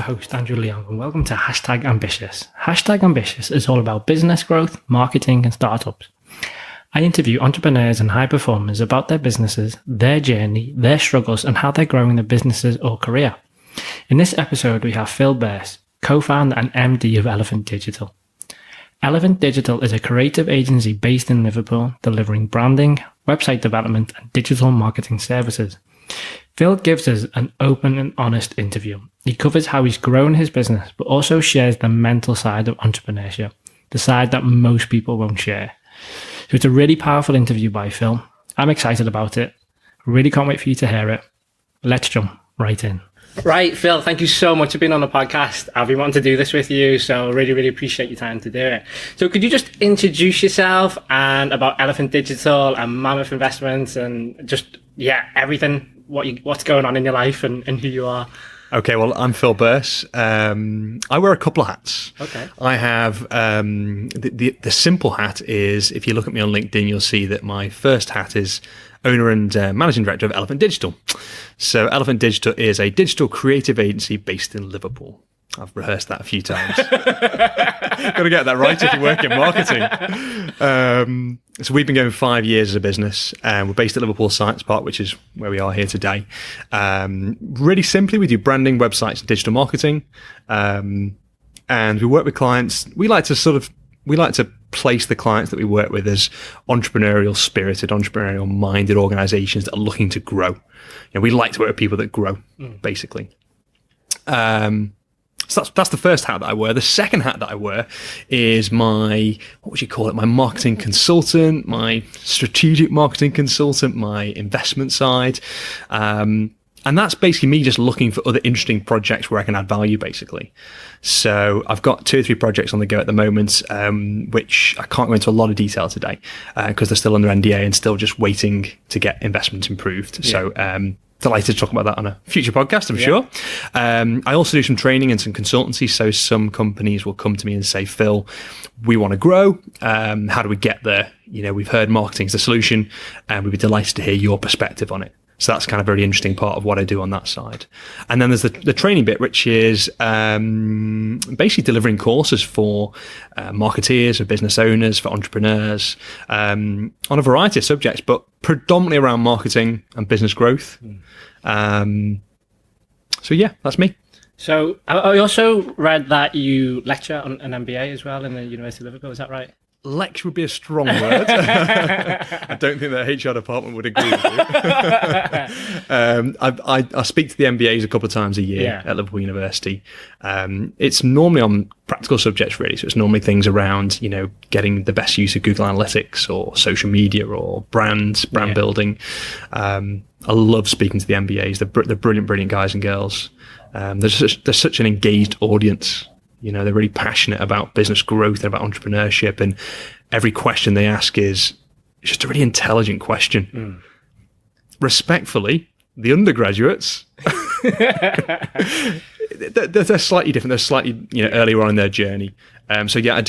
host, Andrew Leong, and welcome to #Ambitious. #Ambitious is all about business growth, marketing, and startups. I interview entrepreneurs and high performers about their businesses, their journey, their struggles, and how they're growing their businesses or career. In this episode, we have Phil Birss, co-founder and MD of Elephant Digital. Elephant Digital is a creative agency based in Liverpool, delivering branding, website development, and digital marketing services. Phil gives us an open and honest interview. He covers how he's grown his business, but also shares the mental side of entrepreneurship, the side that most people won't share. So it's a really powerful interview by Phil. I'm excited about it. Really can't wait for you to hear it. Let's jump right in. Right, Phil, thank you so much for being on the podcast. I've been wanting to do this with you, so really appreciate your time to do it. So could you just introduce yourself and about Elephant Digital and Mammoth Investments and just, everything, what's going on in your life and who you are? Okay, well, I'm Phil Birss. I wear a couple of hats. Okay. I have the simple hat is, if you look at me on LinkedIn, you'll see that my first hat is owner and managing director of Elephant Digital. So Elephant Digital is a digital creative agency based in Liverpool. I've rehearsed that a few times. Got to get that right if you work in marketing. So we've been going 5 years as a business, and we're based at Liverpool Science Park, which is where we are here today. Really simply, we do branding, websites, and digital marketing. And we work with clients. We like to place the clients that we work with as entrepreneurial spirited, entrepreneurial minded organizations that are looking to grow. We like to work with people that grow, basically. So that's the first hat that I wear. The second hat that I wear is my marketing consultant, my strategic marketing consultant, my investment side. And that's basically me just looking for other interesting projects where I can add value, basically. So I've got 2 or 3 projects on the go at the moment, which I can't go into a lot of detail today because they're still under NDA and still just waiting to get investment improved. Yeah. So delighted to talk about that on a future podcast, I'm sure. I also do some training and some consultancy. So some companies will come to me and say, Phil, we want to grow. How do we get there? We've heard marketing is the solution, and we'd be delighted to hear your perspective on it. So that's kind of a very interesting part of what I do on that side. And then there's the training bit, which is basically delivering courses for marketeers, for business owners, for entrepreneurs, on a variety of subjects, but predominantly around marketing and business growth. So that's me. So I also read that you lecture on an MBA as well in the University of Liverpool. Is that right? Lecture would be a strong word. I don't think the HR department would agree with you. I speak to the MBAs a couple of times a year at Liverpool University. It's normally on practical subjects, really. So it's normally things around, getting the best use of Google Analytics or social media or brand building. I love speaking to the MBAs. They're brilliant guys and girls. There's such an engaged audience. They're really passionate about business growth and about entrepreneurship, and every question they ask is just a really intelligent question. Respectfully, the undergraduates, they're slightly different. They're slightly, earlier on in their journey. I speak to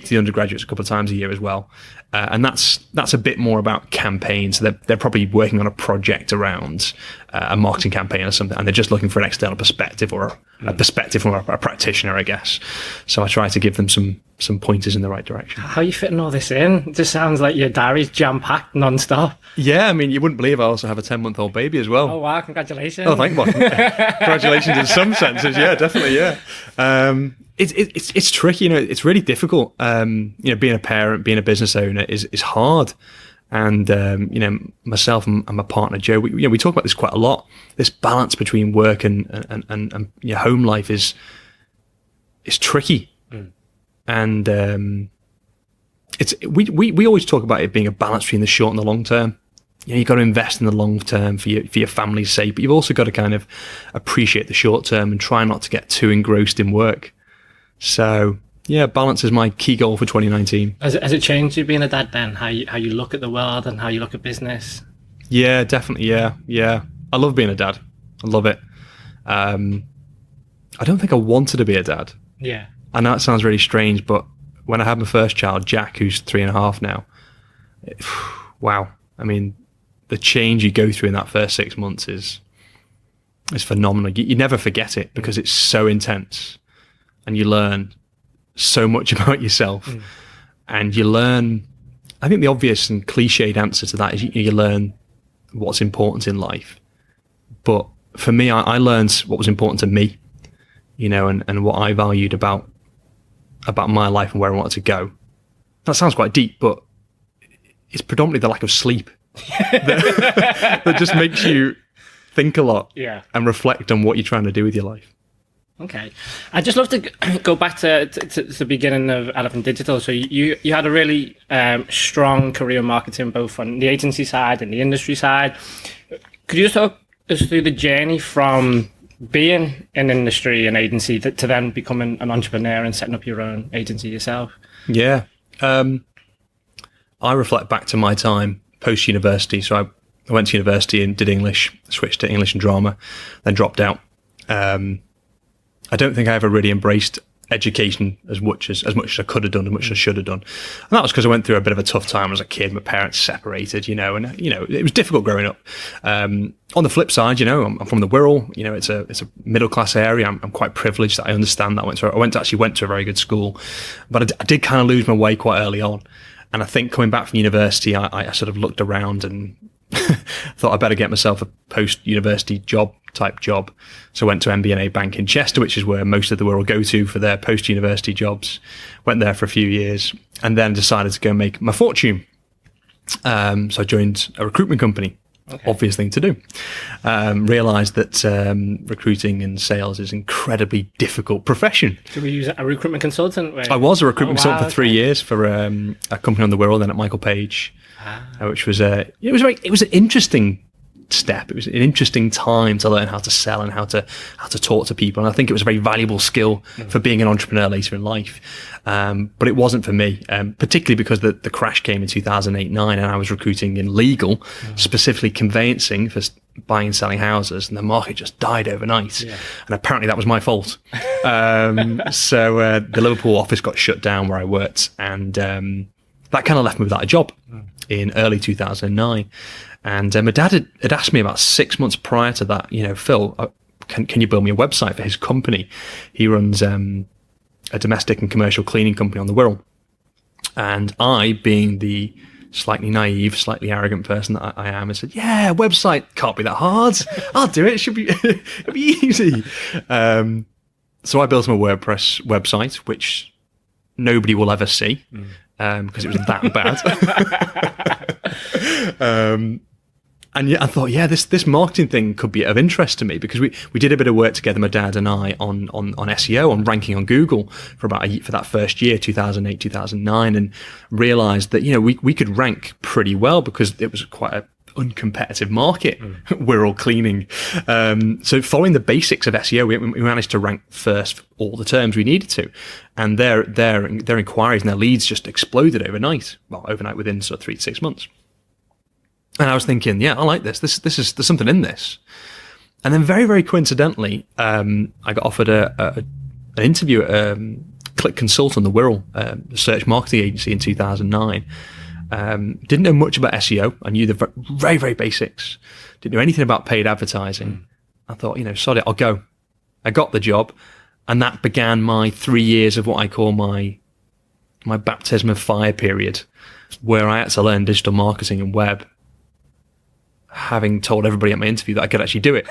the undergraduates a couple of times a year as well. And that's a bit more about campaigns. So they're probably working on a project around a marketing campaign or something, and they're just looking for an external perspective or a perspective from a practitioner, I guess. So I try to give them some pointers in the right direction. How are you fitting all this in? It just sounds like your diary's jam-packed non-stop. Yeah, I mean, you wouldn't believe I also have a 10-month-old baby as well. Oh, wow, congratulations. Oh, thank you. Congratulations in some senses, yeah, definitely, yeah. It's tricky, it's really difficult. Being a parent, being a business owner is hard. And, myself and my partner, Joe, we talk about this quite a lot. This balance between work and home life is tricky. And, we always talk about it being a balance between the short and the long term. You've got to invest in the long term for your family's sake, but you've also got to kind of appreciate the short term and try not to get too engrossed in work. So, balance is my key goal for 2019. Has it changed you being a dad then? How you look at the world and how you look at business? Yeah, definitely. Yeah. I love being a dad. I love it. I don't think I wanted to be a dad. Yeah. I know it sounds really strange, but when I had my first child, Jack, who's 3.5 now, wow. I mean, the change you go through in that first 6 months is is phenomenal. You never forget it because it's so intense, and you learn so much about yourself, and you learn. I think the obvious and cliched answer to that is you learn what's important in life. But for me, I learned what was important to me, and what I valued about my life and where I wanted to go. That sounds quite deep, but it's predominantly the lack of sleep that just makes you think a lot and reflect on what you're trying to do with your life. Okay. I'd just love to go back to the beginning of Elephant Digital. So you had a really strong career in marketing, both on the agency side and the industry side. Could you just talk us through the journey from being in industry and agency to then becoming an entrepreneur and setting up your own agency yourself? Yeah. I reflect back to my time post-university. So I went to university and did English, switched to English and drama, then dropped out. I don't think I ever really embraced education as much as I could have done, as much as I should have done. And that was because I went through a bit of a tough time as a kid. My parents separated, and it was difficult growing up. On the flip side, I'm from the Wirral. It's a middle class area. I'm quite privileged that I understand that. I went to a very good school, but I did kind of lose my way quite early on. And I think coming back from university, I sort of looked around and thought I better get myself a post-university type job. So I went to MBNA Bank in Chester, which is where most of the world go to for their post-university jobs. Went there for a few years and then decided to go make my fortune. So I joined a recruitment company. Okay. Obvious thing to do. Realised that recruiting and sales is an incredibly difficult profession. Did we use a recruitment consultant? I was a recruitment consultant for 3 years for a company on the Wirral, then at Michael Page, which was it was an interesting step. It was an interesting time to learn how to sell and how to talk to people. And I think it was a very valuable skill for being an entrepreneur later in life. But it wasn't for me, particularly because the crash came in 2008-9 and I was recruiting in legal, specifically conveyancing for buying and selling houses, and the market just died overnight. Yeah. And apparently that was my fault. So the Liverpool office got shut down where I worked, and that kind of left me without a job in early 2009. And my dad had asked me about 6 months prior to that, Phil, can you build me a website for his company? He runs a domestic and commercial cleaning company on the Wirral. And I, being the slightly naive, slightly arrogant person that I am, I said, yeah, website can't be that hard. I'll do it. It should be, it'll be easy. So I built him a WordPress website, which nobody will ever see because it was that bad. And yeah, I thought, this marketing thing could be of interest to me because we did a bit of work together, my dad and I, on SEO, on ranking on Google for that first year, 2008, 2009, and realised that we could rank pretty well because it was quite an uncompetitive market. We're all cleaning. So following the basics of SEO, we managed to rank first for all the terms we needed to, and their inquiries and their leads just exploded overnight. Well, overnight within sort of 3 to 6 months. And I was thinking, I like this. There's something in this. And then very, very coincidentally, I got offered an interview at Click Consult on the Wirral, a search marketing agency in 2009. Didn't know much about SEO. I knew the very, very basics. Didn't know anything about paid advertising. I thought, sod it, I'll go. I got the job. And that began my 3 years of what I call my baptism of fire period, where I had to learn digital marketing and web, having told everybody at my interview that I could actually do it.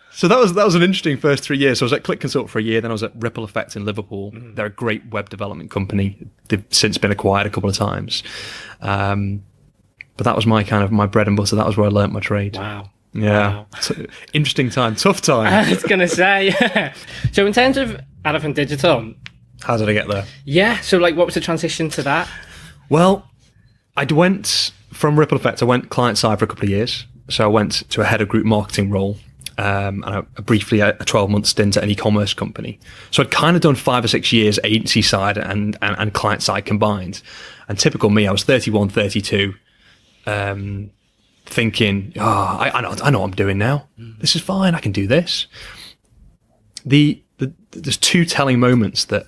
So that was an interesting first 3 years. So I was at Click Consult for a year, then I was at Ripple Effect in Liverpool. They're a great web development company. They've since been acquired a couple of times. But that was my bread and butter. That was where I learnt my trade. Wow. Yeah. Wow. Interesting time, tough time. I was going to say, yeah. So in terms of Elephant Digital, how did I get there? Yeah. So what was the transition to that? Well, I went from Ripple Effect. I went client side for a couple of years. So I went to a head of group marketing role, and briefly a 12-month stint at an e-commerce company. So I'd kind of done 5 or 6 years agency side and client side combined. And typical me, I was 31, 32, thinking, I know what I'm doing now. This is fine. I can do this. There's 2 telling moments that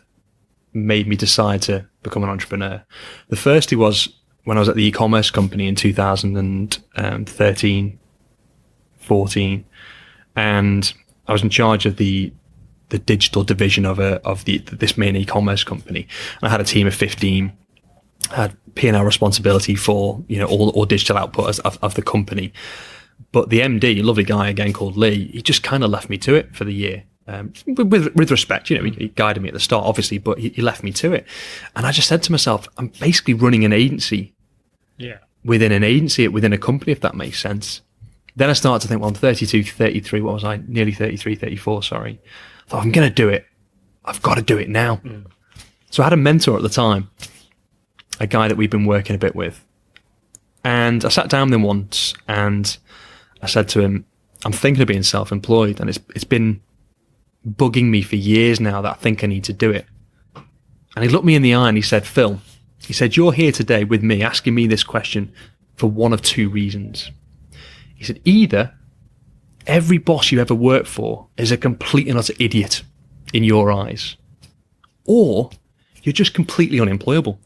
made me decide to become an entrepreneur. The first was when I was at the e-commerce company in 2013, 14, and I was in charge of the digital division of this main e-commerce company. And I had a team of 15. I had P&L responsibility for all digital output of the company. But the MD, a lovely guy again called Lee, he just kind of left me to it for the year. With respect, he guided me at the start, obviously, but he left me to it. And I just said to myself, I'm basically running an agency within an agency, within a company, if that makes sense. Then I started to think, well, I'm 32, 33, what was I? Nearly 33, 34, sorry. I thought, I'm going to do it. I've got to do it now. So I had a mentor at the time, a guy that we'd been working a bit with. And I sat down with him once and I said to him, I'm thinking of being self-employed, and it's been bugging me for years now that I think I need to do it. And he looked me in the eye and he said, Phil, he said, you're here today with me asking me this question for one of two reasons. He said, either every boss you ever worked for is a complete and utter idiot in your eyes, or you're just completely unemployable.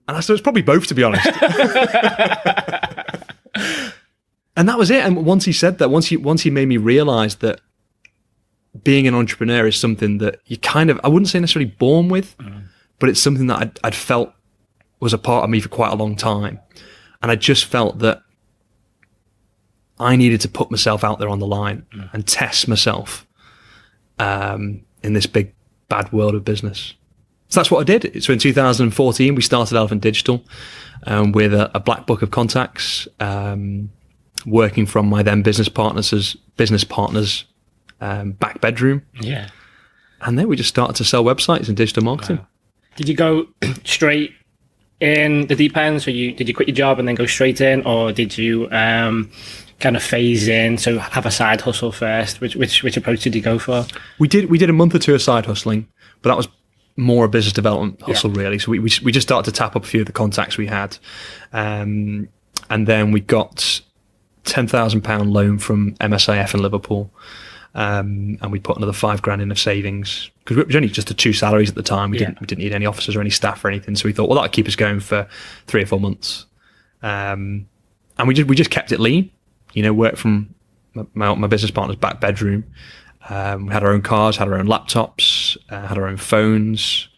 And I said, it's probably both, to be honest. And that was it. And once he said that, once he made me realize that being an entrepreneur is something that you kind of, I wouldn't say necessarily born with, but it's something that I'd felt was a part of me for quite a long time. And I just felt that I needed to put myself out there on the line and test myself in this big, bad world of business. So that's what I did. So in 2014, we started Elephant Digital with a black book of contacts, working from my then business partners' back bedroom. Yeah. And then we just started to sell websites and digital marketing. Wow. Did you go straight in the deep end? So did you quit your job and then go straight in, or did you kind of phase in, so have a side hustle first? Which approach did you go for? We did a month or two of side hustling, but that was more a business development hustle, really. So we just started to tap up a few of the contacts we had, and then we got £10,000 loan from MSIF in Liverpool, and we put another £5,000 in of savings, because it was only just the two salaries at the time. We didn't need any officers or any staff or anything, so we thought, well, that'll keep us going for 3 or 4 months, and we just kept it lean. Worked from my business partner's back bedroom. We had our own cars, had our own laptops, had our own phones,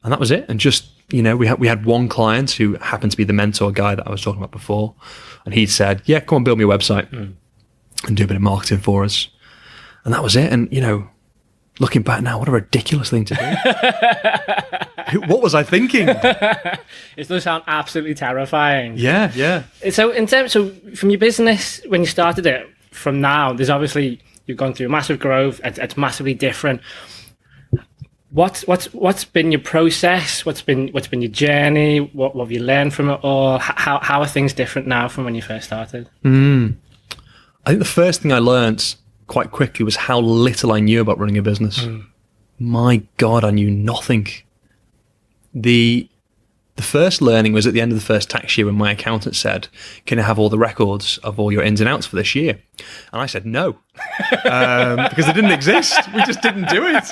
and that was it. And just, we had one client who happened to be the mentor guy that I was talking about before, and he said, yeah, come on, build me a website and do a bit of marketing for us. And that was it. And, looking back now, what a ridiculous thing to do. What was I thinking? It does sound absolutely terrifying. Yeah. So from your business, when you started it, from now, there's obviously, you've gone through massive growth. It's massively different. What's been your process? What's been your journey? What have you learned from it all? How are things different now from when you first started? I think the first thing I learned quite quickly was how little I knew about running a business. My God, I knew nothing. The first learning was at the end of the first tax year when my accountant said, can I have all the records of all your ins and outs for this year? And I said no, because they didn't exist. We just didn't do it.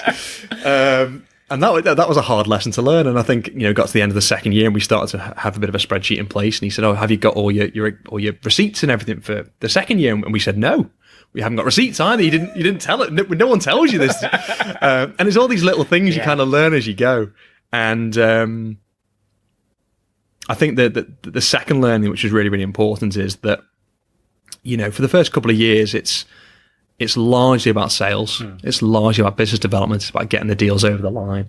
And that was a hard lesson to learn. And I think, got to the end of the second year and we started to have a bit of a spreadsheet in place. And he said, oh, have you got all your receipts and everything for the second year? And we said, no. We haven't got receipts either. You didn't tell it. No one tells you this. And it's all these little things you kind of learn as you go. And I think that the second learning, which is really, really important, is that, for the first couple of years, it's largely about sales. It's largely about business development. It's about getting the deals over the line.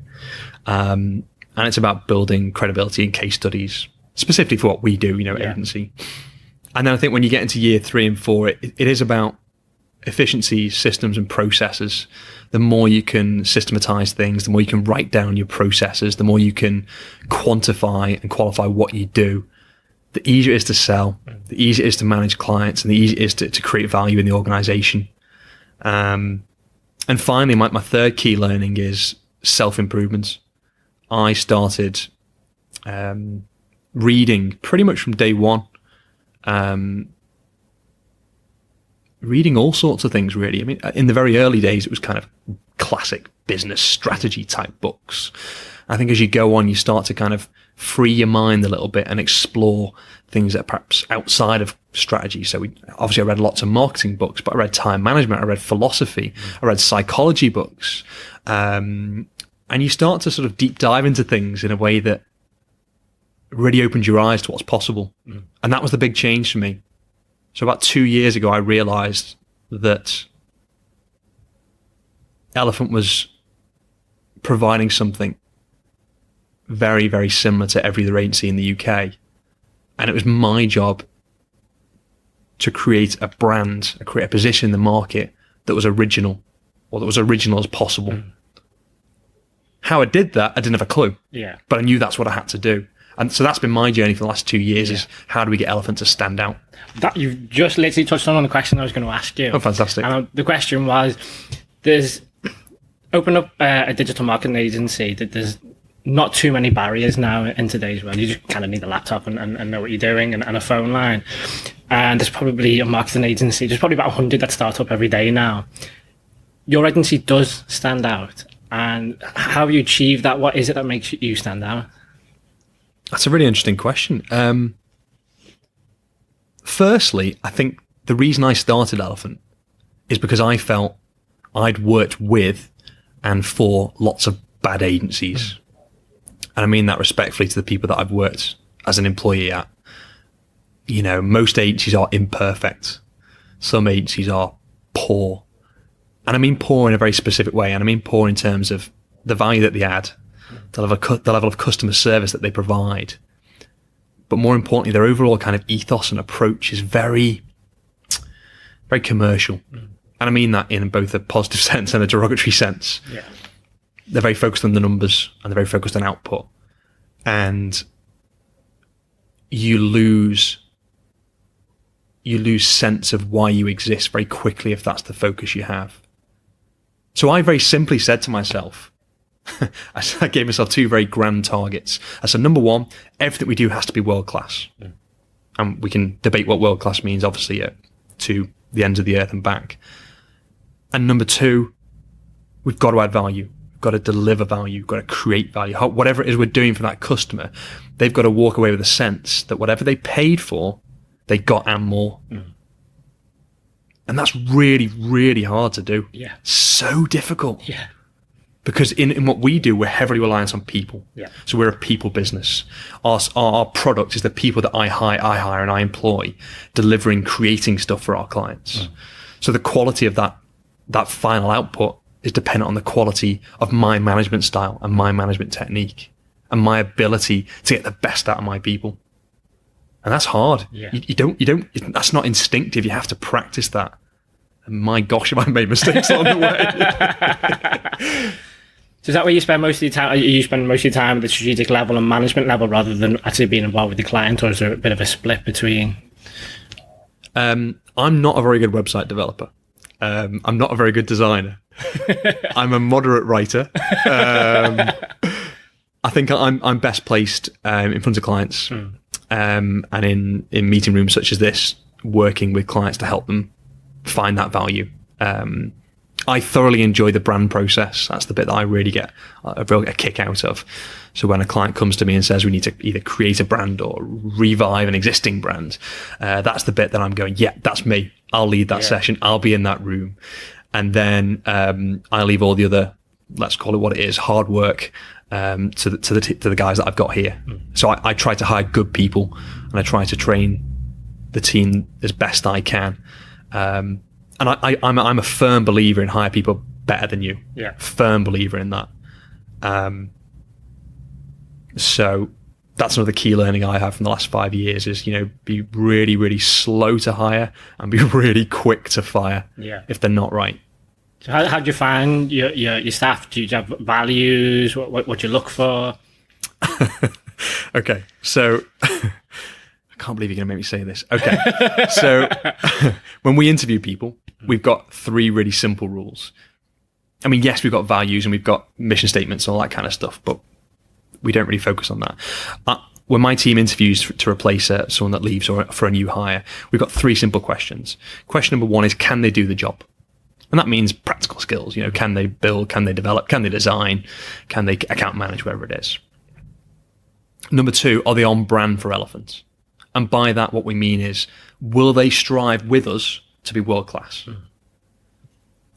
And it's about building credibility and case studies, specifically for what we do, agency. And then I think when you get into year 3 and 4, it is about efficiencies, systems, and processes. The more you can systematize things, the more you can write down your processes, the more you can quantify and qualify what you do, the easier it is to sell, the easier it is to manage clients, and the easier it is to create value in the organization. And finally, my third key learning is self-improvement. I started reading pretty much from day one, reading all sorts of things, really. I mean, in the very early days, it was kind of classic business strategy type books. I think as you go on, you start to kind of free your mind a little bit and explore things that are perhaps outside of strategy. So I read lots of marketing books, but I read time management, I read philosophy, I read psychology books. And you start to sort of deep dive into things in a way that really opens your eyes to what's possible. And that was the big change for me. So about 2 years ago, I realized that Elephant was providing something very, very similar to every other agency in the UK. And it was my job to create a brand, create a position in the market that was original, or that was original as possible. How I did that, I didn't have a clue. Yeah. But I knew that's what I had to do. And so that's been my journey for the last 2 years, is how do we get Elephant to stand out? That you've just literally touched on the question I was going to ask you. Oh, fantastic. And the question was, open up a digital marketing agency, that there's not too many barriers now in today's world. You just kind of need a laptop and know what you're doing, and a phone line. And there's probably a marketing agency, there's probably about 100 that start up every day now. Your agency does stand out. And how you achieve that? What is it that makes you stand out? That's a really interesting question. Firstly, I think the reason I started Elephant is because I felt I'd worked with and for lots of bad agencies. And I mean that respectfully to the people that I've worked as an employee at. You know, most agencies are imperfect. Some agencies are poor. And I mean poor in a very specific way. And I mean poor in terms of the value that they add, the level of customer service that they provide. But more importantly, their overall kind of ethos and approach is very, very commercial. And I mean that in both a positive sense and a derogatory sense. Yeah. They're very focused on the numbers, and they're very focused on output. And you lose sense of why you exist very quickly if that's the focus you have. So I very simply said to myself, I gave myself two very grand targets. I said, number one, everything we do has to be world class. And we can debate what world class means, obviously, to the ends of the earth and back. And number two, we've got to add value. We've got to deliver value. We've got to create value. Whatever it is we're doing for that customer, they've got to walk away with a sense that whatever they paid for, they got and more. And that's really, really hard to do. Yeah. So difficult. Yeah. Because in what we do, we're heavily reliant on people. Yeah. So we're a people business. Our product is the people that I hire and I employ, delivering, creating stuff for our clients. So the quality of that final output is dependent on the quality of my management style and my management technique and my ability to get the best out of my people. And that's hard. Yeah. You don't, that's not instinctive. You have to practice that. And my gosh, have I made mistakes along the way. So is that where you spend most of your time? You spend most of your time at the strategic level and management level rather than actually being involved with the client, or is there a bit of a split between? I'm not a very good website developer. I'm not a very good designer. I'm a moderate writer. I think I'm best placed in front of clients and in meeting rooms such as this, working with clients to help them find that value. I thoroughly enjoy the brand process. That's the bit that I really get a kick out of. So when a client comes to me and says we need to either create a brand or revive an existing brand, that's the bit that I'm going, yeah, that's me. I'll lead that session. I'll be in that room. And then I leave all the other, let's call it what it is, hard work to the guys that I've got here. So I try to hire good people and I try to train the team as best I can. And I'm a firm believer in hire people better than you. Yeah. Firm believer in that. So that's another key learning I have from the last 5 years is, be really, really slow to hire and be really quick to fire if they're not right. So how do you find your staff? Do you have values? What do you look for? Okay, so I can't believe you're going to make me say this. Okay, so when we interview people, we've got 3 really simple rules. I mean, yes, we've got values and we've got mission statements and all that kind of stuff, but we don't really focus on that. When my team interviews to replace someone that leaves or for a new hire, we've got 3 simple questions. Question number 1 is, can they do the job? And that means practical skills. Can they build? Can they develop? Can they design? Can they account manage? Whatever it is. Number 2, are they on brand for Elephant? And by that, what we mean is, will they strive with us to be world class?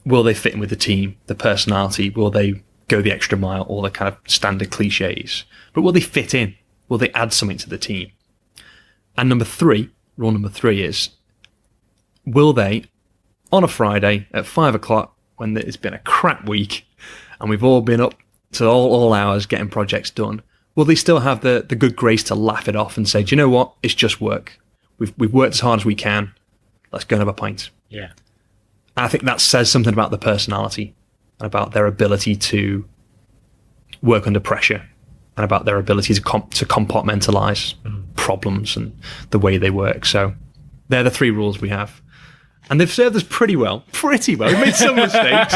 Will they fit in with the team, the personality? Will they go the extra mile, all the kind of standard cliches? But will they fit in? Will they add something to the team? And rule number three is, will they, on a Friday at 5 o'clock, when it's been a crap week and we've all been up to all hours getting projects done, will they still have the good grace to laugh it off and say, do you know what? It's just work. We've worked as hard as we can. Let's go and have a pint. Yeah. And I think that says something about the personality and about their ability to work under pressure and about their ability to compartmentalize problems and the way they work. So they're the 3 rules we have. And they've served us pretty well. We've made some mistakes,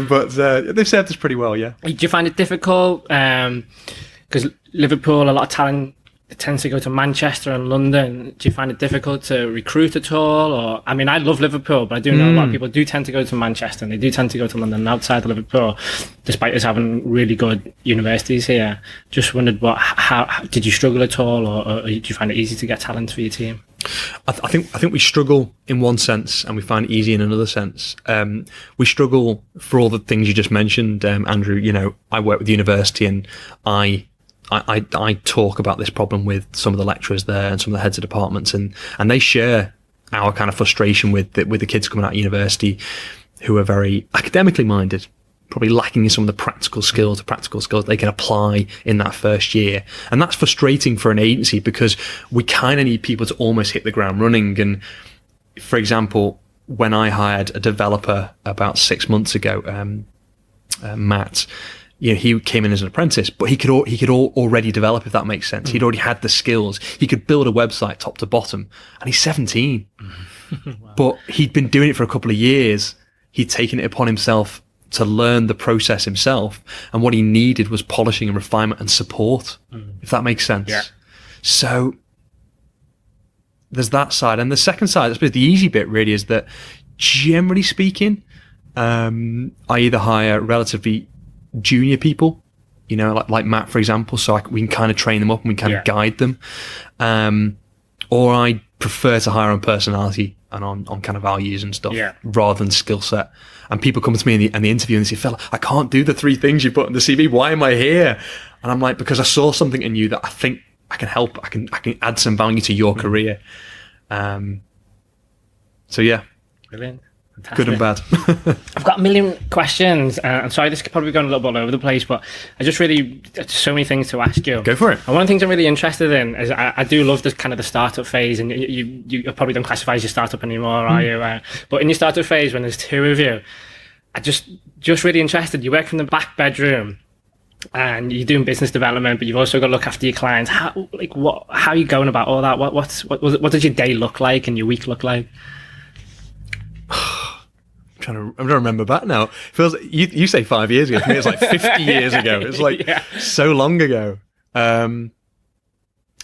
but they've served us pretty well, yeah. Do you find it difficult? Because Liverpool, a lot of talent tends to go to Manchester and London. Do you find it difficult to recruit at all? Or, I mean, I love Liverpool, but I do know a lot of people do tend to go to Manchester and they do tend to go to London and outside of Liverpool, despite us having really good universities here. Just wondered, how did you struggle at all, or do you find it easy to get talent for your team? I think we struggle in one sense and we find it easy in another sense. We struggle for all the things you just mentioned, Andrew. You know, I work with the university and I talk about this problem with some of the lecturers there and some of the heads of departments, and they share our kind of frustration with the kids coming out of university who are very academically minded, probably lacking in some of the practical skills they can apply in that first year. And that's frustrating for an agency because we kind of need people to almost hit the ground running. And for example, when I hired a developer about 6 months ago, Matt, you know, he came in as an apprentice, but he could already develop, if that makes sense. He'd already had the skills. He could build a website top to bottom, and he's 17. Wow. But he'd been doing it for a couple of years. He'd taken it upon himself to learn the process himself, and what he needed was polishing and refinement and support, if that makes sense. Yeah. So there's that side. And the second side, I suppose the easy bit really is that, generally speaking, I either hire relatively junior people, you know, like Matt, for example, so we can kind of train them up and we can kind of guide them. Or I prefer to hire on personality and on kind of values and stuff rather than skill set. And people come to me in the interview and they say, fella, I can't do the 3 things you put in the CV. Why am I here? And I'm like, because I saw something in you that I think I can help. I can add some value to your career. So yeah. Brilliant. Fantastic. Good and bad. I've got a million questions. I'm sorry, this could probably be going a little bit all over the place, but I just really, so many things to ask you. Go for it. And one of the things I'm really interested in is I do love this kind of the startup phase, and you probably don't classify as your startup anymore, are you? But in your startup phase, when there's 2 of you, I just really interested. You work from the back bedroom, and you're doing business development, but you've also got to look after your clients. How are you going about all that? What does your day look like and your week look like? I'm trying to remember back now. It feels like you say 5 years ago. For me, it's like 50 years ago. It's like so long ago. I'm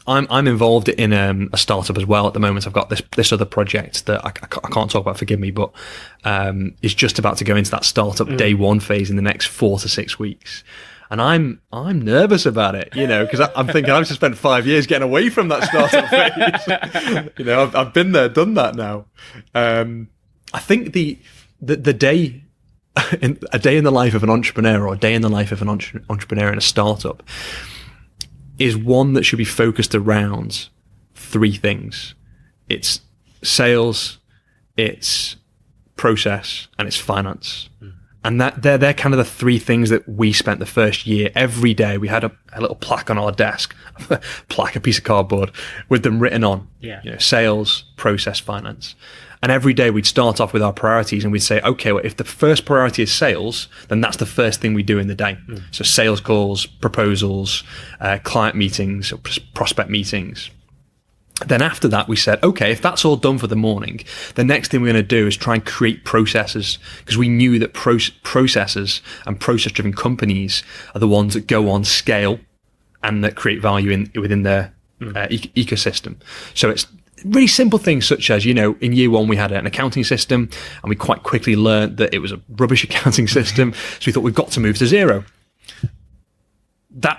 involved in a startup as well at the moment. I've got this other project that I can't talk about. Forgive me, but it's just about to go into that startup day 1 phase in the next 4 to 6 weeks. And I'm nervous about it, you know, because I'm thinking I've just spent 5 years getting away from that startup phase. You know, I've been there, done that now. I think the day, a day in the life of an entrepreneur, or a day in the life of an entrepreneur in a startup, is one that should be focused around 3 things. It's sales, it's process, and it's finance. And they're kind of the 3 things that we spent the first year. Every day we had a little plaque on our desk, a piece of cardboard with them written on. You know, sales, process, finance. And every day we'd start off with our priorities and we'd say, okay, well, if the first priority is sales, then that's the first thing we do in the day. So sales calls, proposals, client meetings, or prospect meetings. Then after that, we said, okay, if that's all done for the morning, the next thing we're going to do is try and create processes, because we knew that processes and process-driven companies are the ones that go on scale and that create value within their ecosystem. So it's really simple things such as, you know, in year 1 we had an accounting system and we quite quickly learned that it was a rubbish accounting system. So we thought we've got to move to Xero. That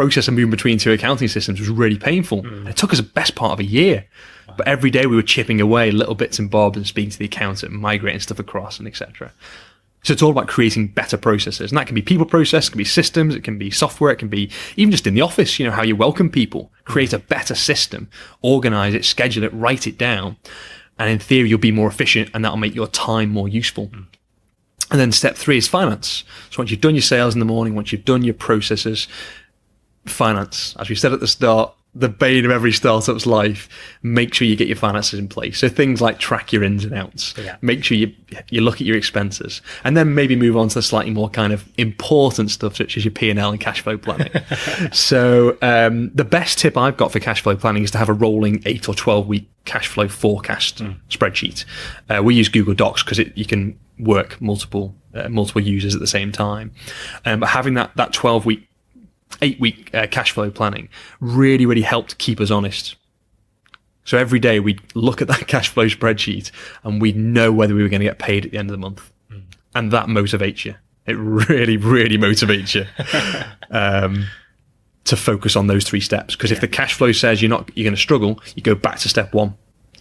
process of moving between two accounting systems was really painful. And it took us the best part of a year. But every day we were chipping away little bits and bobs and speaking to the accountant and migrating stuff across and etc. So it's all about creating better processes. And that can be people process, it can be systems, it can be software, it can be even just in the office, how you welcome people. Create a better system, organize it, schedule it, write it down. And in theory, you'll be more efficient and that'll make your time more useful. And then step 3 is finance. So once you've done your sales in the morning, once you've done your processes, finance, as we said at the start, the bane of every startup's life, make sure you get your finances in place. So things like track your ins and outs, make sure you look at your expenses, and then maybe move on to the slightly more kind of important stuff, such as your P&L and cash flow planning. So the best tip I've got for cash flow planning is to have a rolling 8 or 12 week cash flow forecast spreadsheet. We use Google Docs because you can work multiple users at the same time. But having that 12-week 8-week cash flow planning really, really helped keep us honest. So every day we'd look at that cash flow spreadsheet and we'd know whether we were going to get paid at the end of the month. And that motivates you. It really, really motivates you to focus on those 3 steps. Because if the cash flow says you're going to struggle, you go back to step 1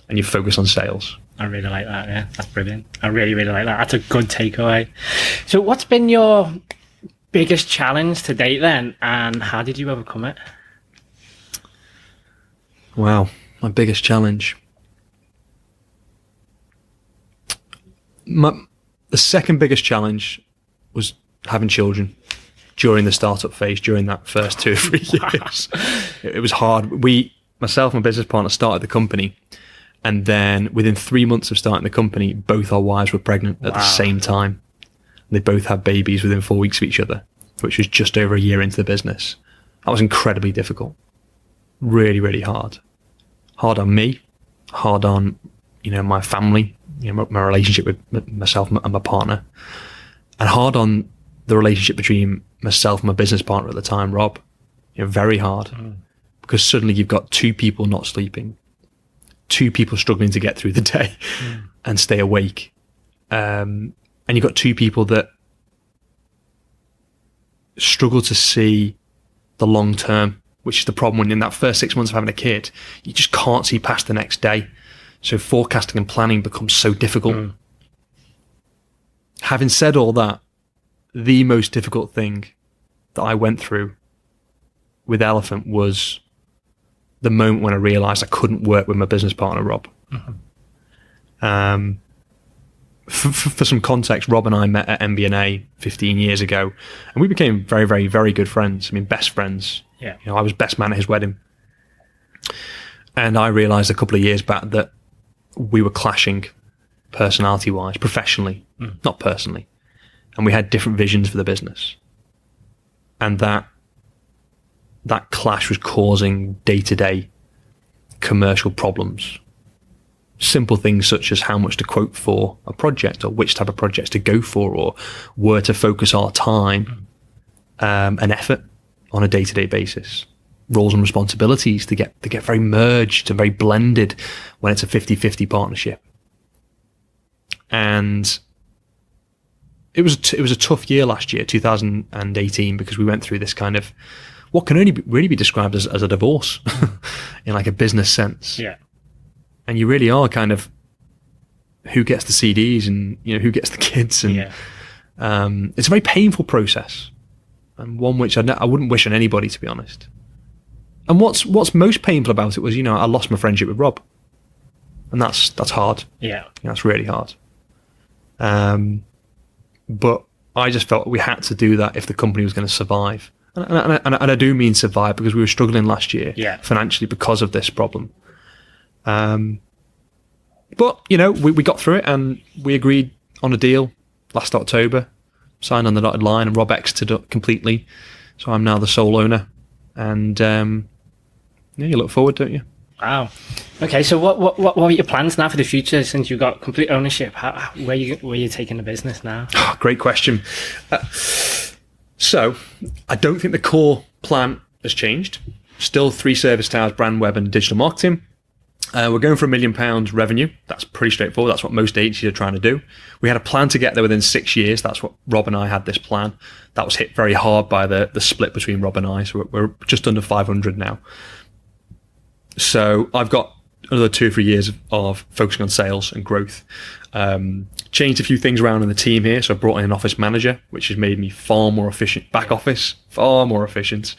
and you focus on sales. I really like that. Yeah, that's brilliant. I really, really like that. That's a good takeaway. So what's been your biggest challenge to date then, and how did you overcome it? Wow, my biggest challenge. The second biggest challenge was having children during the startup phase, during that first 2 or 3 years. It was hard. Myself and my business partner started the company, and then within 3 months of starting the company, both our wives were pregnant at the same time. They both had babies within 4 weeks of each other, which was just over a year into the business. That was incredibly difficult. Really, really hard. Hard on me, hard on, my family, my relationship with myself and my partner, and hard on the relationship between myself and my business partner at the time, Rob. Very hard. Because suddenly you've got 2 people not sleeping, 2 people struggling to get through the day and stay awake. And you've got 2 people that struggle to see the long term, which is the problem when in that first 6 months of having a kid, you just can't see past the next day. So forecasting and planning becomes so difficult. Having said all that, the most difficult thing that I went through with Elephant was the moment when I realised I couldn't work with my business partner, Rob. For some context, Rob and I met at MBNA 15 years ago, and we became very, very, very good friends. I mean, best friends. Yeah. I was best man at his wedding. And I realised a couple of years back that we were clashing personality-wise, professionally, not personally. And we had different visions for the business. And that clash was causing day-to-day commercial problems. Simple things such as how much to quote for a project, or which type of projects to go for, or where to focus our time and effort on a day-to-day basis. Roles and responsibilities to get very merged and very blended when it's a 50-50 partnership. And it was a tough year last year, 2018, because we went through this kind of what can only really be described as a divorce in like a business sense. Yeah. And you really are kind of who gets the CDs and who gets the kids, and it's a very painful process, and one which I wouldn't wish on anybody, to be honest. And what's most painful about it was I lost my friendship with Rob, and that's hard. Yeah, that's really hard. But I just felt we had to do that if the company was going to survive, and I do mean survive, because we were struggling last year financially because of this problem. But we got through it, and we agreed on a deal last October, signed on the dotted line, and Rob exited completely. So I'm now the sole owner, and you look forward, don't you? Wow. Okay, so what are your plans now for the future, since you've got complete ownership? Where you taking the business now? Oh, great question. So I don't think the core plan has changed. Still 3 service towers, brand, web, and digital marketing. We're going for £1 million revenue. That's pretty straightforward. That's what most agencies are trying to do. We had a plan to get there within 6 years. That's what Rob and I had, this plan. That was hit very hard by the split between Rob and I. So we're just under 500 now. So I've got another 2 or 3 years of focusing on sales and growth. Changed a few things around in the team here. So I brought in an office manager, which has made me far more efficient. Back office, far more efficient.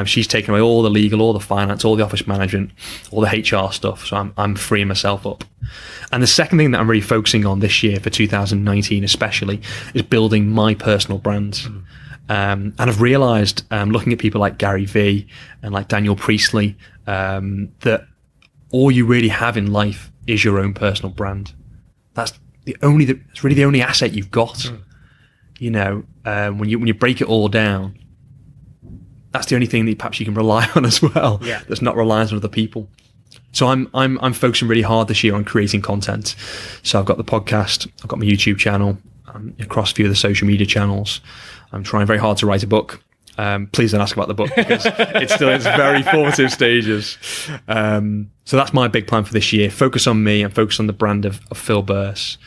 She's taken away all the legal, all the finance, all the office management, all the HR stuff. So I'm freeing myself up. And the second thing that I'm really focusing on this year for 2019 especially is building my personal brands. And I've realized, looking at people like Gary Vee and like Daniel Priestley, that all you really have in life is your own personal brand. It's really the only asset you've got. You know, when you break it all down, that's the only thing that perhaps you can rely on as well. Yeah. That's not reliant on other people. So I'm focusing really hard this year on creating content. So I've got the podcast, I've got my YouTube channel, across a few of the social media channels. I'm trying very hard to write a book. Please don't ask about the book because it's still in its very formative stages. So that's my big plan for this year. Focus on me and focus on the brand of Phil Birss,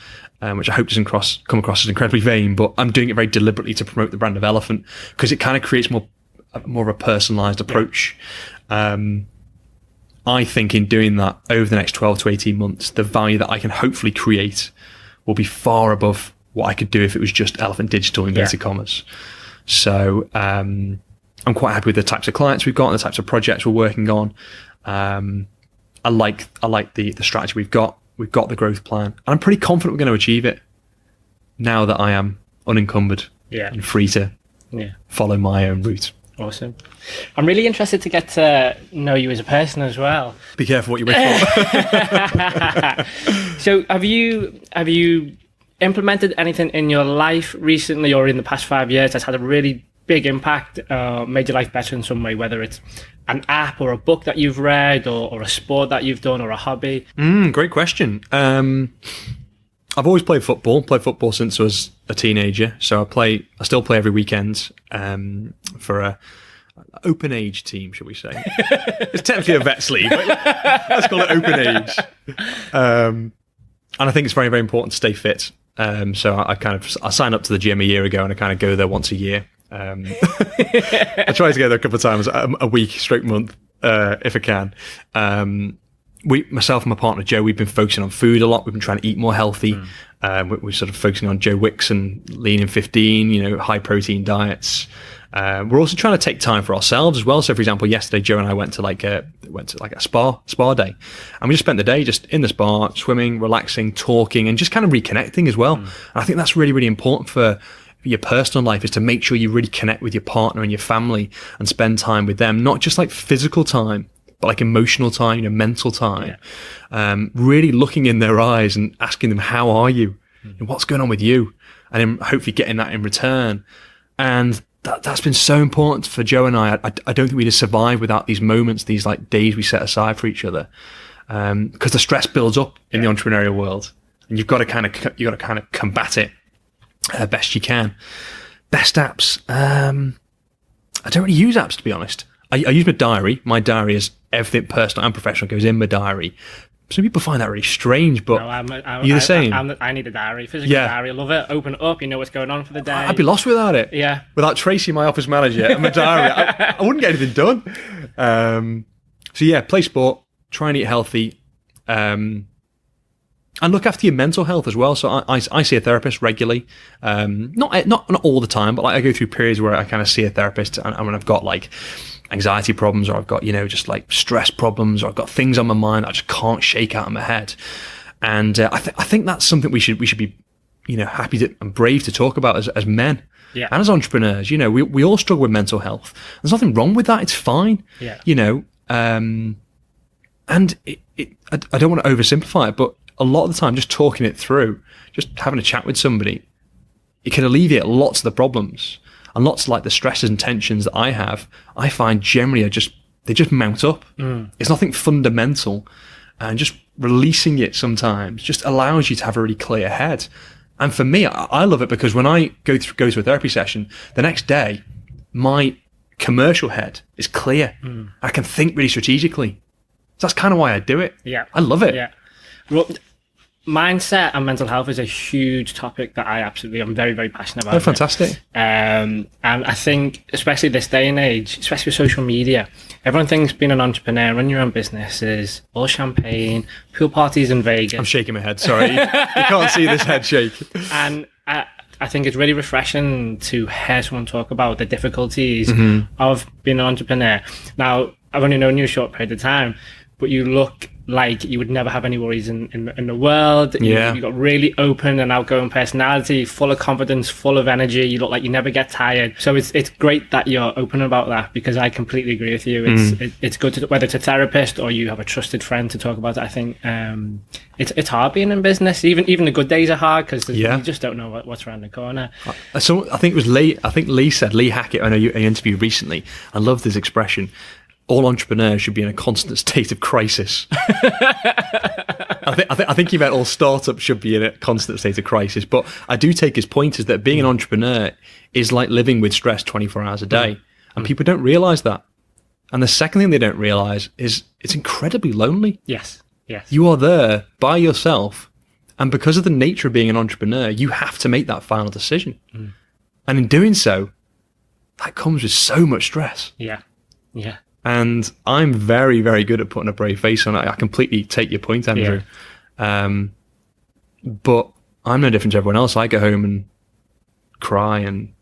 which I hope doesn't come across as incredibly vain, but I'm doing it very deliberately to promote the brand of Elephant because it kind of creates more of a personalized approach. I think in doing that over the next 12 to 18 months, the value that I can hopefully create will be far above what I could do if it was just Elephant Digital inverted commas. So I'm quite happy with the types of clients we've got and the types of projects we're working on. I like the strategy we've got. We've got the growth plan. And I'm pretty confident we're going to achieve it now that I am unencumbered and free to follow my own route. Awesome. I'm really interested to get to know you as a person as well. Be careful what you wish for. So have you implemented anything in your life recently or in the past 5 years that's had a really big impact, made your life better in some way, whether it's an app or a book that you've read or a sport that you've done or a hobby? Great question. I've always played football since I was a teenager. So I still play every weekend for a open age team, shall we say. It's technically a vets league, but let's call it open age. And I think it's very, very important to stay fit. So I signed up to the gym a year ago and I kind of go there once a year. I try to go there a couple of times a week, straight month, if I can. Myself and my partner Joe, we've been focusing on food a lot. We've been trying to eat more healthy. We're sort of focusing on Joe Wicks and lean in 15, high protein diets. We're also trying to take time for ourselves as well. So, for example, yesterday Joe and I went to a spa day, and we just spent the day just in the spa, swimming, relaxing, talking, and just kind of reconnecting as well. And I think that's really, really important for your personal life, is to make sure you really connect with your partner and your family and spend time with them, not just like physical time, but like emotional time, mental time. Really looking in their eyes and asking them, how are you? And what's going on with you? And then hopefully getting that in return. And that's been so important for Joe and I. I don't think we'd have survived without these moments, these like days we set aside for each other. Because the stress builds up in the entrepreneurial world, and you've got to kind of combat it best you can. Best apps. I don't really use apps, to be honest. I use my diary. My diary is everything personal and professional goes in my diary. Some people find that really strange, but you're the same. I need a diary, physical diary. I love it. Open it up, you know what's going on for the day. I'd be lost without it. Yeah. Without Tracy, my office manager, and my diary, I wouldn't get anything done. Play sport, try and eat healthy, and look after your mental health as well. So I see a therapist regularly, not all the time, but like I go through periods where I kind of see a therapist, and when I've got like anxiety problems, or I've got, just like stress problems, or I've got things on my mind that I just can't shake out of my head. And I think that's something we should be, happy and brave to talk about as men. Yeah. And as entrepreneurs, we all struggle with mental health. There's nothing wrong with that. It's fine. Yeah. And I don't want to oversimplify it, but a lot of the time, just talking it through, just having a chat with somebody, it can alleviate lots of the problems. And lots of like the stresses and tensions that I have, I find generally they just mount up. It's nothing fundamental, and just releasing it sometimes just allows you to have a really clear head. And for me, I love it because when I go to a therapy session, the next day, my commercial head is clear. I can think really strategically. So that's kind of why I do it. Yeah. I love it. Yeah. Well, mindset and mental health is a huge topic that I'm very, very passionate about. Oh, fantastic. And I think, especially this day and age, especially with social media, everyone thinks being an entrepreneur, running your own business is all champagne, pool parties in Vegas. I'm shaking my head, sorry. You can't see this head shake. And I think it's really refreshing to hear someone talk about the difficulties of being an entrepreneur. Now, I've only known you a short period of time, but you look like you would never have any worries in the world. Yeah. You've got really open and outgoing personality, full of confidence, full of energy. You look like you never get tired. So it's great that you're open about that, because I completely agree with you. It's good to, whether it's a therapist or you have a trusted friend to talk about it. I think it's hard being in business. Even the good days are hard, because you just don't know what's around the corner. So I think it was Lee. I think Lee Hackett. I know you interviewed recently. I love this expression. All entrepreneurs should be in a constant state of crisis. I think he meant all startups should be in a constant state of crisis. But I do take his point, is that being an entrepreneur is like living with stress 24 hours a day. And people don't realise that. And the second thing they don't realise is it's incredibly lonely. Yes. You are there by yourself. And because of the nature of being an entrepreneur, you have to make that final decision. And in doing so, that comes with so much stress. Yeah. And I'm very, very good at putting a brave face on it. I completely take your point, Andrew. Yeah. But I'm no different to everyone else. I go home and cry and,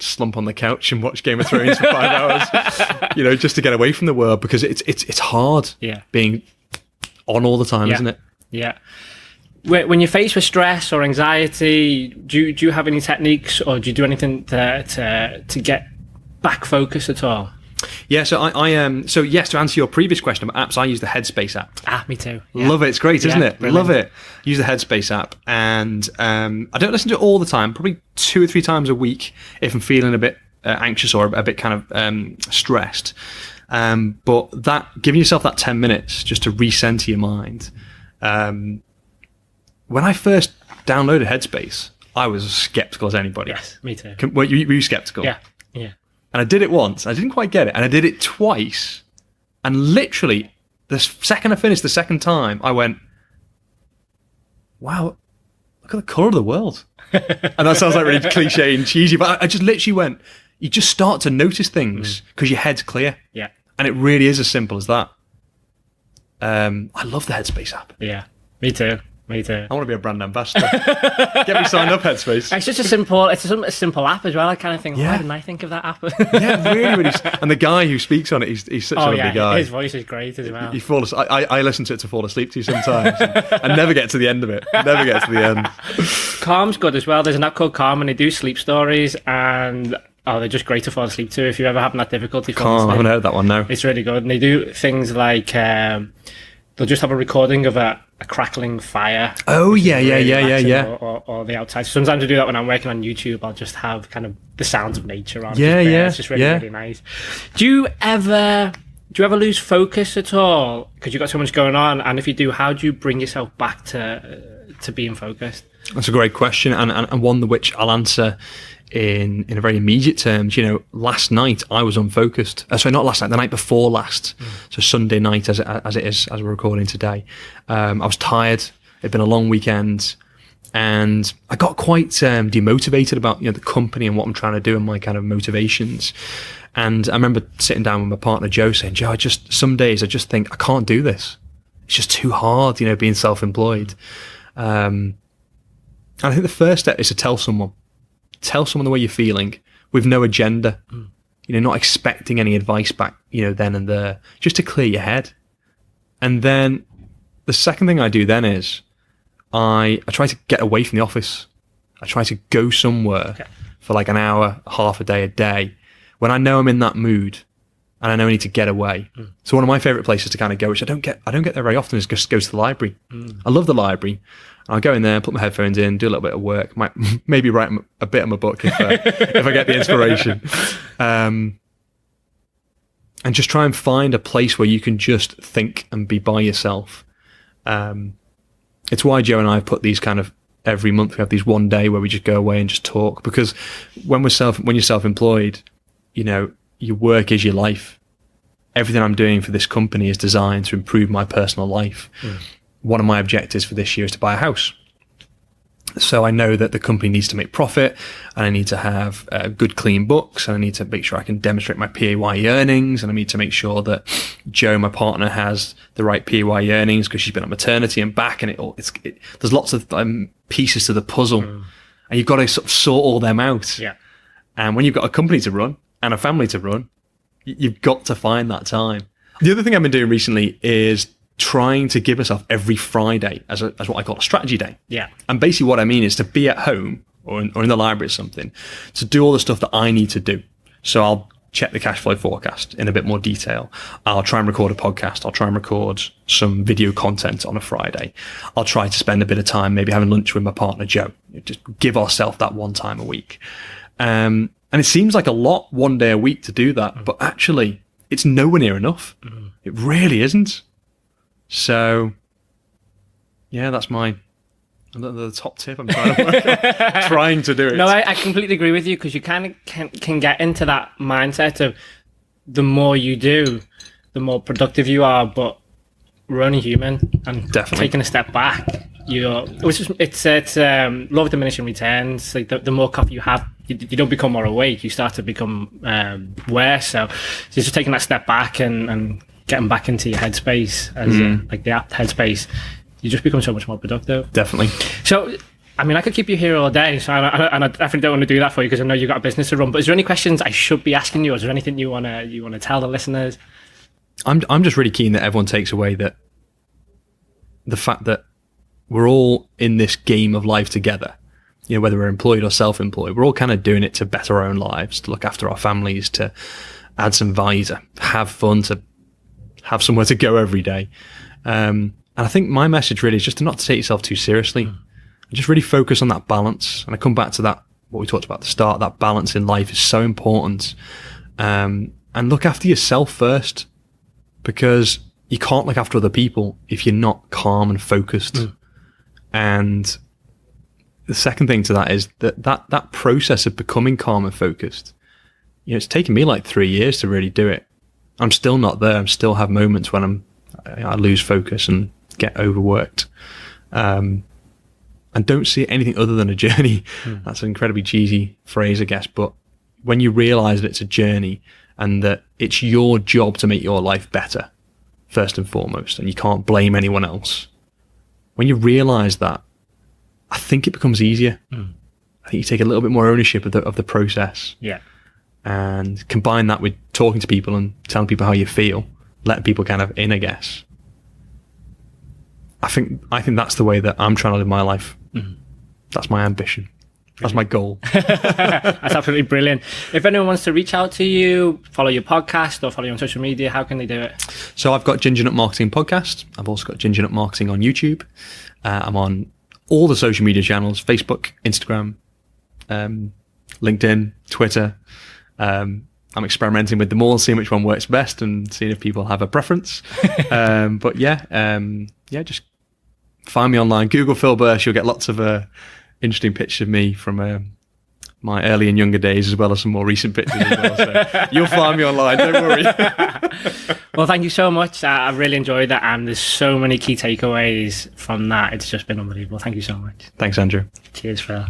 slump on the couch and watch Game of Thrones for 5 hours, just to get away from the world, because it's hard being on all the time, isn't it? Yeah. When you're faced with stress or anxiety, do you have any techniques, or do you do anything to get back focus at all? Yeah, so I am. So yes, to answer your previous question about apps, I use the Headspace app. Me too. Yeah. Love it. It's great, isn't it? Brilliant. Love it. Use the Headspace app, and I don't listen to it all the time. Probably 2 or 3 times a week if I'm feeling a bit anxious or a bit kind of stressed. But that giving yourself that 10 minutes just to recenter your mind. When I first downloaded Headspace, I was as skeptical as anybody. Yes, me too. Were you skeptical? Yeah. And I did it once. I didn't quite get it. And I did it twice. And literally, the second I finished the second time, I went, wow, look at the colour of the world. And that sounds like really cliche and cheesy, but I just literally went, you just start to notice things because your head's clear. Yeah. And it really is as simple as that. I love the Headspace app. Yeah, me too. I want to be a brand ambassador. Get me signed up, Headspace. It's just a simple app as well. I kind of think, why didn't I think of that app? Yeah, really. And the guy who speaks on it, he's such a lovely guy. His voice is great as well. I listen to it to fall asleep to sometimes, and never get to the end of it. Never get to the end. Calm's good as well. There's an app called Calm, and they do sleep stories, and they're just great to fall asleep to if you're ever having that difficulty. Calm, I haven't heard that one, no. It's really good. And they do things like they'll just have a recording of a crackling fire. Oh, yeah. Or the outside. Sometimes I do that when I'm working on YouTube. I'll just have kind of the sounds of nature on. Yeah. It's just really, really nice. Do you ever lose focus at all? Because you've got so much going on. And if you do, how do you bring yourself back to being focused? That's a great question, and one which I'll answer in a very immediate terms. Last night I was unfocused. Sorry, not last night, the night before last. So Sunday night, as we're recording today. I was tired. It'd been a long weekend, and I got quite demotivated about the company and what I'm trying to do and my kind of motivations. And I remember sitting down with my partner Joe, saying, "Joe, some days I just think I can't do this. It's just too hard, being self-employed." And I think the first step is to tell someone the way you're feeling with no agenda, not expecting any advice back, then and there, just to clear your head. And then the second thing I do then is I try to get away from the office. I try to go somewhere for like an hour, half a day, when I know I'm in that mood and I know I need to get away. So one of my favorite places to kind of go, which I don't get there very often, is just go to the library. I love the library. I'll go in there, put my headphones in, do a little bit of work, maybe write a bit of my book if I get the inspiration. And just try and find a place where you can just think and be by yourself. It's why Joe and I have put these kind of, every month we have these one day where we just go away and just talk, because when you're self-employed, your work is your life. everything I'm doing for this company is designed to improve my personal life. One of my objectives for this year is to buy a house. So I know that the company needs to make profit, and I need to have good, clean books, and I need to make sure I can demonstrate my PAYE earnings, and I need to make sure that Jo, my partner, has the right PAYE earnings because she's been on maternity and back, and there's lots of pieces to the puzzle, and you've got to sort of sort all them out. Yeah. And when you've got a company to run and a family to run, you've got to find that time. The other thing I've been doing recently is trying to give myself every Friday as what I call a strategy day. Yeah. And basically what I mean is to be at home or in the library or something, to do all the stuff that I need to do. So I'll check the cash flow forecast in a bit more detail. I'll try and record a podcast. I'll try and record some video content on a Friday. I'll try to spend a bit of time maybe having lunch with my partner, Jo. Just give ourselves that one time a week. And it seems like a lot one day a week to do that, but actually it's nowhere near enough. It really isn't. So, yeah, that's the top tip I'm trying to work on, trying to do it. No, I completely agree with you, because you kind of can get into that mindset of the more you do, the more productive you are, but we're only human, and Definitely. taking a step back, it's law of diminishing returns. Like the more coffee you have, you don't become more awake, you start to become worse. So just taking that step back and getting back into your headspace, as like the app headspace, you just become so much more productive. Definitely. So, I mean, I could keep you here all day, so I definitely don't want to do that for you, because I know you've got a business to run. But is there any questions I should be asking you? Or is there anything you want to tell the listeners? I'm just really keen that everyone takes away that the fact that we're all in this game of life together. You know, whether we're employed or self-employed, we're all kind of doing it to better our own lives, to look after our families, to add some value, to have fun, to have somewhere to go every day. And I think my message really is just to not take yourself too seriously. Just really focus on that balance. And I come back to that, what we talked about at the start, that balance in life is so important. And look after yourself first, because you can't look after other people if you're not calm and focused. And the second thing to that is that process of becoming calm and focused, you know, it's taken me like 3 years to really do it. I'm still not there. I still have moments when I lose focus and get overworked. And don't see it anything other than a journey. That's an incredibly cheesy phrase, I guess. But when you realize that it's a journey and that it's your job to make your life better, first and foremost, and you can't blame anyone else. When you realize that, I think it becomes easier. I think you take a little bit more ownership of the process. Yeah. And combine that with talking to people and telling people how you feel, letting people kind of in, I guess. I think that's the way that I'm trying to live my life. That's my ambition. That's my goal. That's absolutely brilliant. If anyone wants to reach out to you, follow your podcast or follow you on social media, how can they do it? So I've got Ginger Nut Marketing Podcast. I've also got Ginger Nut Marketing on YouTube. I'm on all the social media channels, Facebook, Instagram, LinkedIn, Twitter. I'm experimenting with them all, seeing which one works best and seeing if people have a preference. But just find me online. Google Phil Birss. You'll get lots of interesting pictures of me from my early and younger days, as well as some more recent pictures as well. So you'll find me online, don't worry. Well, thank you so much. I really enjoyed that, and there's so many key takeaways from that. It's just been unbelievable. Thank you so much. Thanks, Andrew. Cheers, Phil.